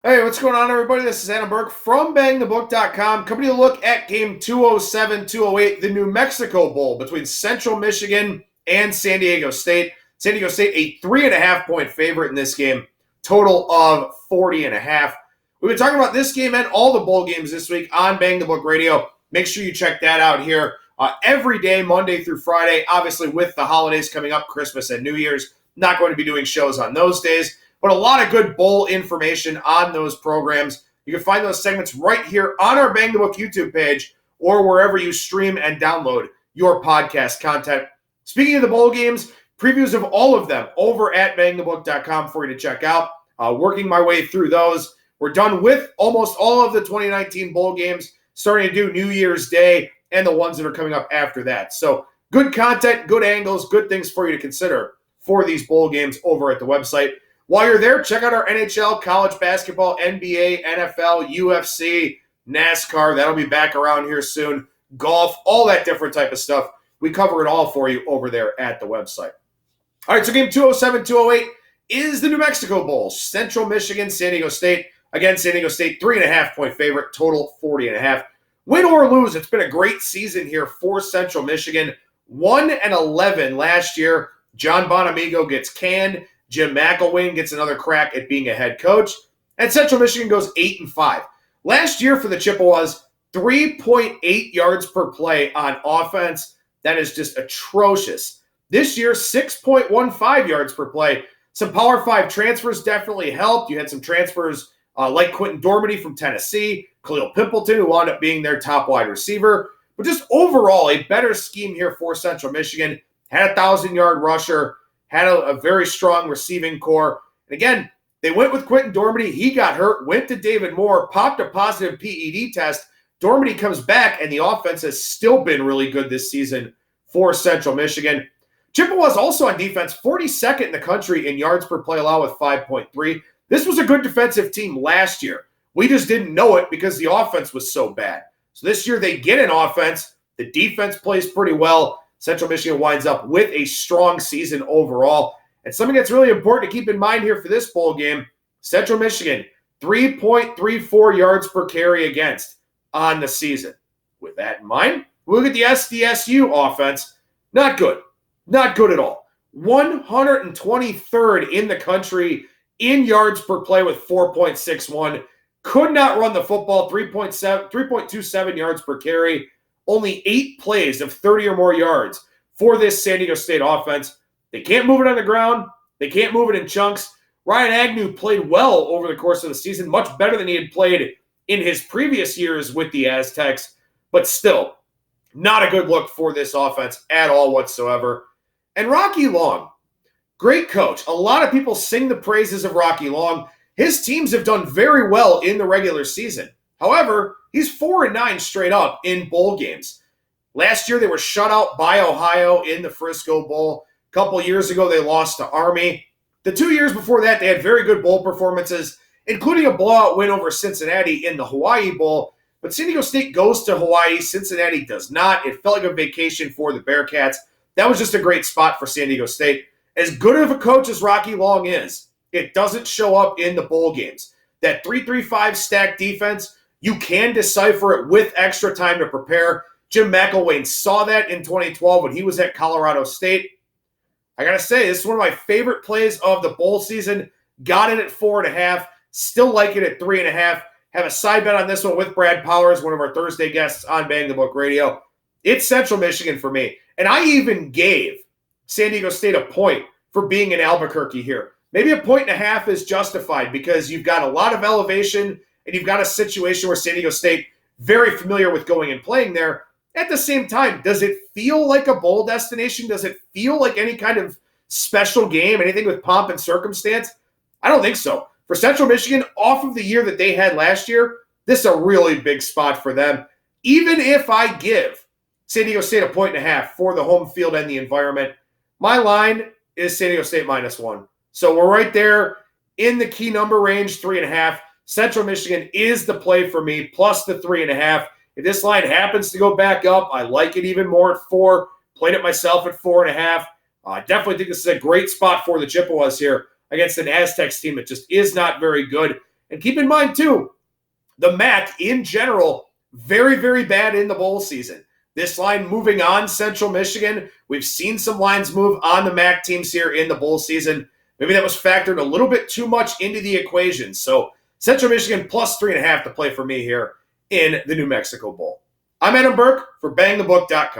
Hey, what's going on, everybody? This is Adam Burke from BangTheBook.com, coming to look at game 207-208, the New Mexico Bowl between Central Michigan and San Diego State. San Diego State, a 3.5-point favorite in this game, total of 40.5. We've been talking about this game and all the bowl games this week on Bang the Book Radio. Make sure you check that out here every day, Monday through Friday. Obviously, with the holidays coming up, Christmas and New Year's, not going to be doing shows on those days. But a lot of good bowl information on those programs. You can find those segments right here on our Bang the Book YouTube page or wherever you stream and download your podcast content. Speaking of the bowl games, previews of all of them over at bangthebook.com for you to check out. Working my way through those. We're done with almost all of the 2019 bowl games, starting to do New Year's Day and the ones that are coming up after that. So good content, good angles, good things for you to consider for these bowl games over at the website. While you're there, check out our NHL, college basketball, NBA, NFL, UFC, NASCAR. That'll be back around here soon. Golf, all that different type of stuff. We cover it all for you over there at the website. All right, so game 207-208 is the New Mexico Bowl. Central Michigan, San Diego State. Again, San Diego State, 3.5-point favorite, total 40.5. Win or lose, it's been a great season here for Central Michigan. 1-11 last year. John Bonamigo gets canned. Jim McElwain gets another crack at being a head coach. And Central Michigan goes 8-5. Last year for the Chippewas, 3.8 yards per play on offense. That is just atrocious. This year, 6.15 yards per play. Some Power 5 transfers definitely helped. You had some transfers like Quentin Dormady from Tennessee, Khalil Pimpleton, who wound up being their top wide receiver. But just overall, a better scheme here for Central Michigan. Had a 1,000-yard rusher. Had a very strong receiving core. And again, they went with Quentin Dormady. He got hurt, went to David Moore, popped a positive PED test. Dormady comes back, and the offense has still been really good this season for Central Michigan. Chippewas also on defense, 42nd in the country in yards per play allowed with 5.3. This was a good defensive team last year. We just didn't know it because the offense was so bad. So this year they get an offense. The defense plays pretty well. Central Michigan winds up with a strong season overall. And something that's really important to keep in mind here for this bowl game, Central Michigan, 3.34 yards per carry against on the season. With that in mind, look at the SDSU offense. Not good. Not good at all. 123rd in the country in yards per play with 4.61. Could not run the football, 3.27 yards per carry. Only 8 plays of 30 or more yards for this San Diego State offense. They can't move it on the ground. They can't move it in chunks. Ryan Agnew played well over the course of the season, much better than he had played in his previous years with the Aztecs, but still not a good look for this offense at all whatsoever. And Rocky Long, great coach. A lot of people sing the praises of Rocky Long. His teams have done very well in the regular season. However, he's 4-9 straight up in bowl games. Last year, they were shut out by Ohio in the Frisco Bowl. A couple years ago, they lost to Army. The 2 years before that, they had very good bowl performances, including a blowout win over Cincinnati in the Hawaii Bowl. But San Diego State goes to Hawaii. Cincinnati does not. It felt like a vacation for the Bearcats. That was just a great spot for San Diego State. As good of a coach as Rocky Long is, it doesn't show up in the bowl games. That 3-3-5 stack defense, you can decipher it with extra time to prepare. Jim McElwain saw that in 2012 when he was at Colorado State. I got to say, this is one of my favorite plays of the bowl season. Got it at 4.5. Still like it at 3.5. Have a side bet on this one with Brad Powers, one of our Thursday guests on Bang the Book Radio. It's Central Michigan for me. And I even gave San Diego State a point for being in Albuquerque here. Maybe 1.5 is justified because you've got a lot of elevation and you've got a situation where San Diego State, very familiar with going and playing there. At the same time, does it feel like a bowl destination? Does it feel like any kind of special game, anything with pomp and circumstance? I don't think so. For Central Michigan, off of the year that they had last year, this is a really big spot for them. Even if I give San Diego State 1.5 for the home field and the environment, my line is San Diego State -1. So we're right there in the key number range, 3.5. Central Michigan is the play for me, plus the 3.5. If this line happens to go back up, I like it even more at 4. Played it myself at 4.5. I definitely think this is a great spot for the Chippewas here against an Aztecs team that just is not very good. And keep in mind, too, the MAC in general, very, very bad in the bowl season. This line moving on Central Michigan. We've seen some lines move on the MAC teams here in the bowl season. Maybe that was factored a little bit too much into the equation. So Central Michigan plus 3.5 to play for me here in the New Mexico Bowl. I'm Adam Burke for BangTheBook.com.